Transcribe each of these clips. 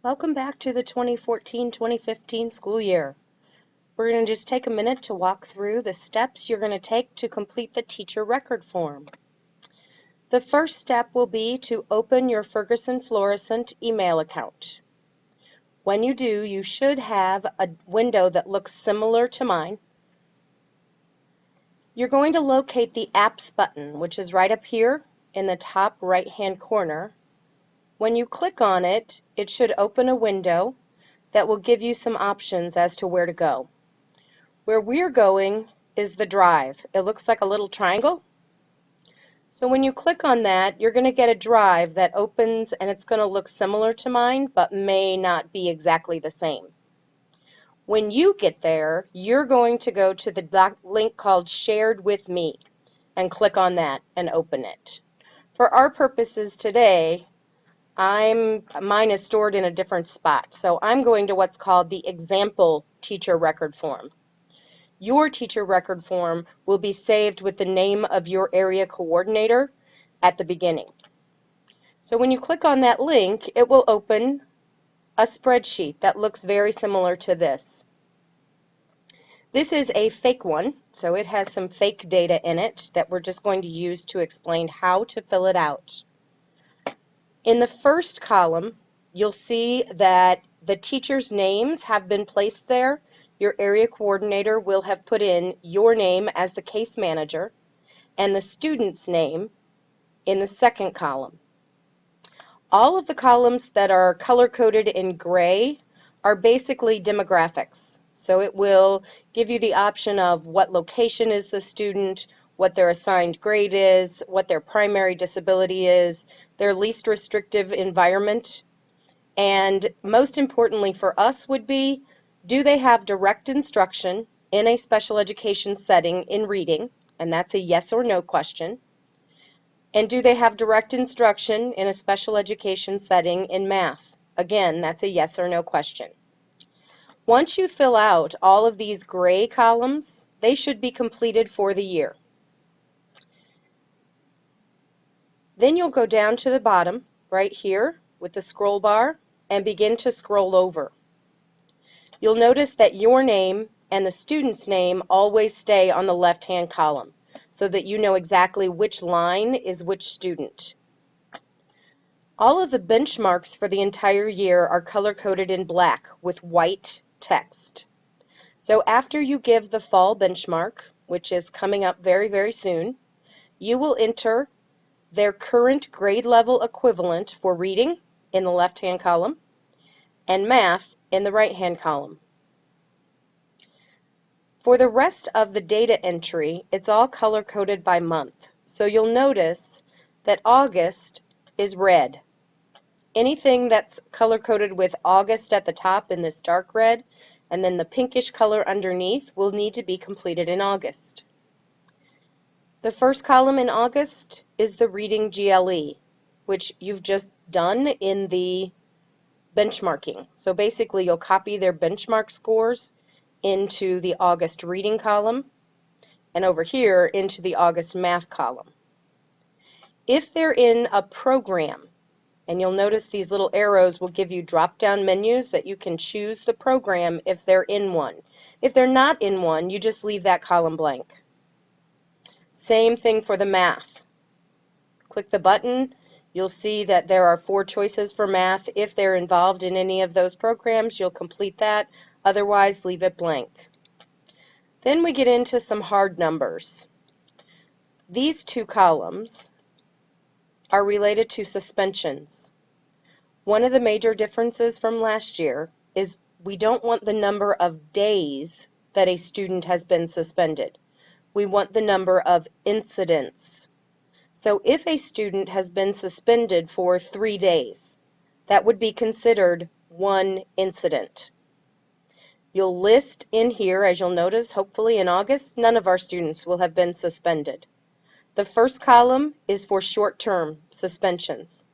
Welcome back to the 2014-2015 school year. We're going to just take a minute to walk through the steps you're going to take to complete the teacher record form. The first step will be to open your Ferguson Fluorescent email account. When you do, you should have a window that looks similar to mine. You're going to locate the Apps button, which is right up here in the top right-hand corner. When you click on it, it should open a window that will give you some options as to where to go. Where we're going is the drive. It looks like a little triangle. So when you click on that, you're going to get a drive that opens, and it's going to look similar to mine, but may not be exactly the same. When you get there, you're going to go to the link called Shared with Me and click on that and open it. For our purposes today, mine is stored in a different spot, so I'm going to what's called the example teacher record form. Your teacher record form will be saved with the name of your area coordinator at the beginning. So when you click on that link, it will open a spreadsheet that looks very similar to this. This is a fake one, so it has some fake data in it that we're just going to use to explain how to fill it out. In the first column, you'll see that the teachers' names have been placed there. Your area coordinator will have put in your name as the case manager and the student's name in the second column. All of the columns that are color-coded in gray are basically demographics. So it will give you the option of what location is the student, what their assigned grade is, what their primary disability is, their least restrictive environment, and most importantly for us would be, do they have direct instruction in a special education setting in reading, and that's a yes or no question, and do they have direct instruction in a special education setting in math? Again, that's a yes or no question. Once you fill out all of these gray columns, they should be completed for the year. Then you'll go down to the bottom right here with the scroll bar and begin to scroll over. You'll notice that your name and the student's name always stay on the left-hand column so that you know exactly which line is which student. All of the benchmarks for the entire year are color-coded in black with white text. So after you give the fall benchmark, which is coming up very, very soon, you will enter their current grade level equivalent for reading in the left-hand column and math in the right-hand column. For the rest of the data entry, it's all color-coded by month. So you'll notice that August is red. Anything that's color-coded with August at the top in this dark red and then the pinkish color underneath will need to be completed in August. The first column in August is the reading GLE, which you've just done in the benchmarking. So basically you'll copy their benchmark scores into the August reading column and over here into the August math column. If they're in a program, and you'll notice these little arrows will give you drop-down menus that you can choose the program if they're in one. If they're not in one, you just leave that column blank. Same thing for the math. Click the button. You'll see that there are 4 choices for math. If they're involved in any of those programs, you'll complete that. Otherwise, leave it blank. Then we get into some hard numbers. These 2 columns are related to suspensions. One of the major differences from last year is we don't want the number of days that a student has been suspended. We want the number of incidents. So if a student has been suspended for 3 days, that would be considered 1 incident. You'll list in here, as you'll notice, hopefully in August, none of our students will have been suspended. The first column is for short-term suspensions.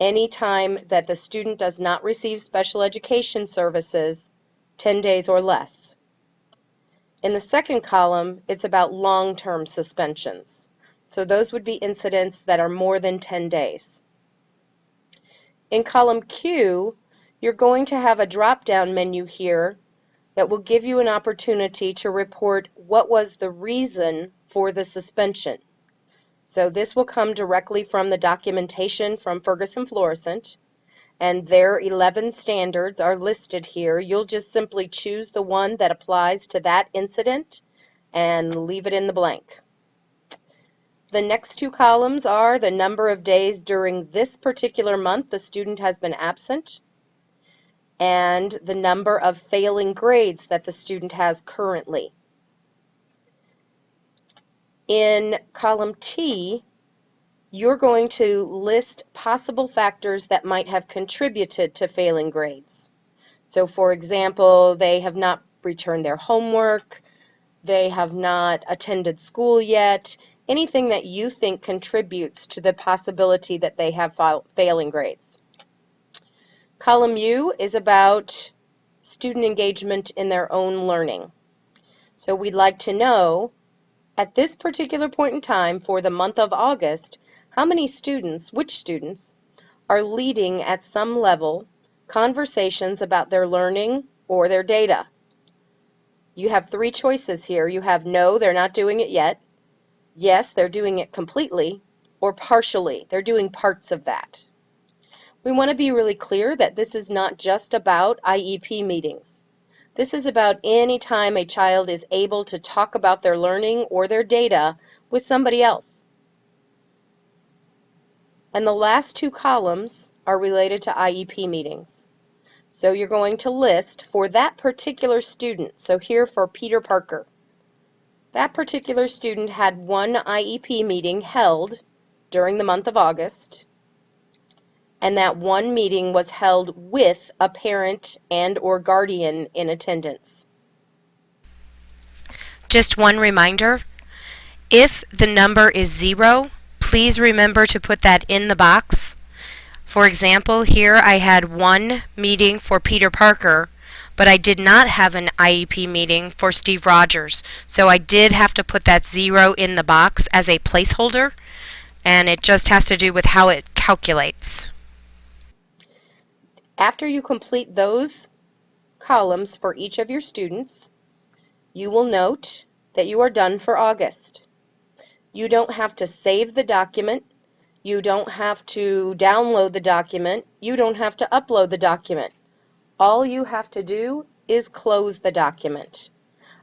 Any time that the student does not receive special education services, 10 days or less. In the second column, it's about long-term suspensions. So those would be incidents that are more than 10 days. In column Q, you're going to have a drop-down menu here that will give you an opportunity to report what was the reason for the suspension. So this will come directly from the documentation from Ferguson Fluorescent, and their 11 standards are listed here. You'll just simply choose the one that applies to that incident and leave it in the blank. The next two columns are the number of days during this particular month the student has been absent, and the number of failing grades that the student has currently. In column T, you're going to list possible factors that might have contributed to failing grades. So for example, they have not returned their homework, they have not attended school yet, anything that you think contributes to the possibility that they have failing grades. Column U is about student engagement in their own learning. So we'd like to know, at this particular point in time for the month of August, how many students, which students, are leading at some level conversations about their learning or their data. You have three choices here. You have no, they're not doing it yet, yes, they're doing it completely, or partially, they're doing parts of that. We want to be really clear that this is not just about IEP meetings. This is about any time a child is able to talk about their learning or their data with somebody else. And the last two columns are related to IEP meetings. So you're going to list for that particular student, so here for Peter Parker, that particular student had one IEP meeting held during the month of August, and that one meeting was held with a parent and or guardian in attendance. Just one reminder, if the number is 0, please remember to put that in the box. For example, here I had one meeting for Peter Parker, but I did not have an IEP meeting for Steve Rogers. So I did have to put that 0 in the box as a placeholder, and it just has to do with how it calculates. After you complete those columns for each of your students, you will note that you are done for August. You don't have to save the document. You don't have to download the document. You don't have to upload the document. All you have to do is close the document.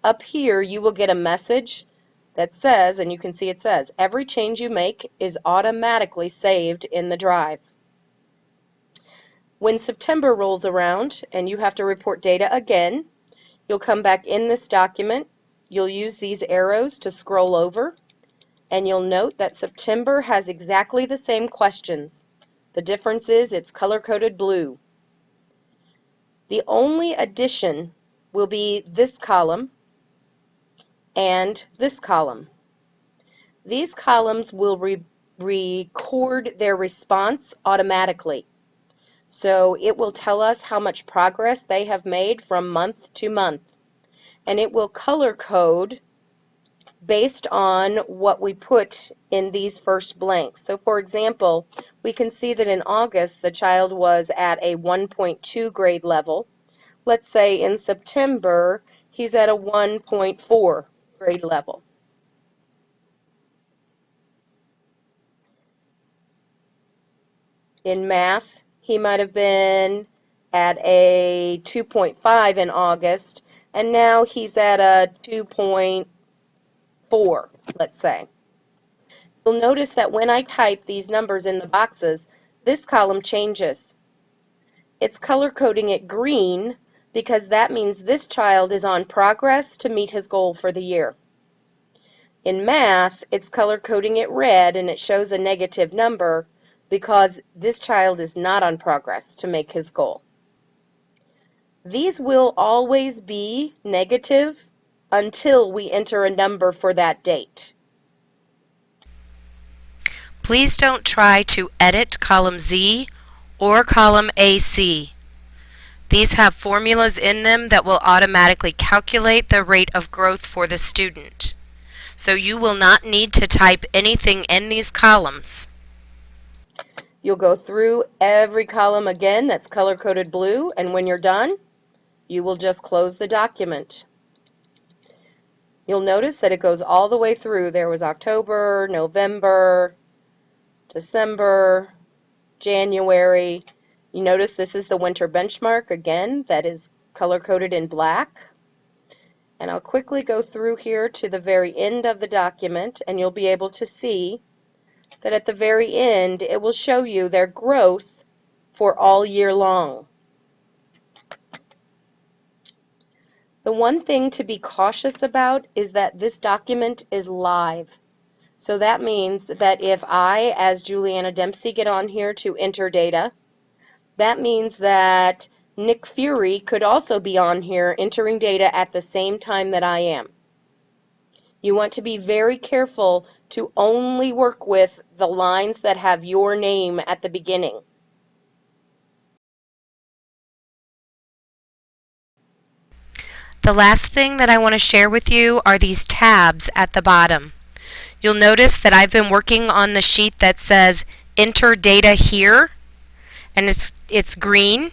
Up here, you will get a message that says, and you can see it says, every change you make is automatically saved in the drive. When September rolls around and you have to report data again, you'll come back in this document. You'll use these arrows to scroll over, and you'll note that September has exactly the same questions. The difference is it's color-coded blue. The only addition will be this column and this column. These columns will record their response automatically. So it will tell us how much progress they have made from month to month. And it will color code based on what we put in these first blanks. So for example, we can see that in August the child was at a 1.2 grade level. Let's say in September he's at a 1.4 grade level. In math, he might have been at a 2.5 in August, and now he's at a 2.4, let's say. You'll notice that when I type these numbers in the boxes, this column changes. It's color coding it green because that means this child is on progress to meet his goal for the year. In math, it's color coding it red and it shows a negative number because this child is not on progress to make his goal. These will always be negative until we enter a number for that date. Please don't try to edit column Z or column AC. These have formulas in them that will automatically calculate the rate of growth for the student. So you will not need to type anything in these columns. You'll go through every column again that's color-coded blue, and when you're done, you will just close the document. You'll notice that it goes all the way through. There was October, November, December, January. You notice this is the winter benchmark, again, that is color-coded in black. And I'll quickly go through here to the very end of the document, and you'll be able to see that at the very end it will show you their growth for all year long. The one thing to be cautious about is that this document is live. So that means that if I, as Julianna Dempsey, get on here to enter data, that means that Nick Fury could also be on here entering data at the same time that I am. You want to be very careful to only work with the lines that have your name at the beginning. The last thing that I want to share with you are these tabs at the bottom. You'll notice that I've been working on the sheet that says Enter Data Here, and it's green.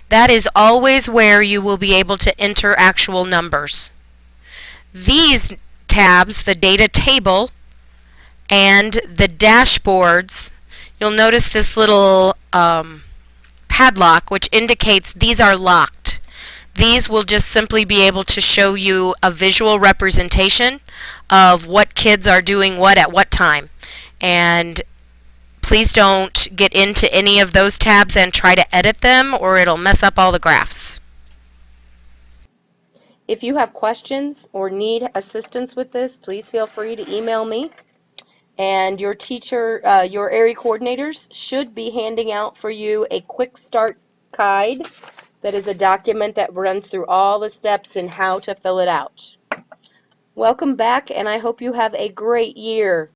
That is always where you will be able to enter actual numbers. These tabs, the data table and the dashboards, you'll notice this little padlock which indicates these are locked. These will just simply be able to show you a visual representation of what kids are doing what at what time. And please don't get into any of those tabs and try to edit them, or it'll mess up all the graphs. If you have questions or need assistance with this, please feel free to email me. And your teacher, your area coordinators should be handing out for you a quick start guide that is a document that runs through all the steps and how to fill it out. Welcome back, and I hope you have a great year.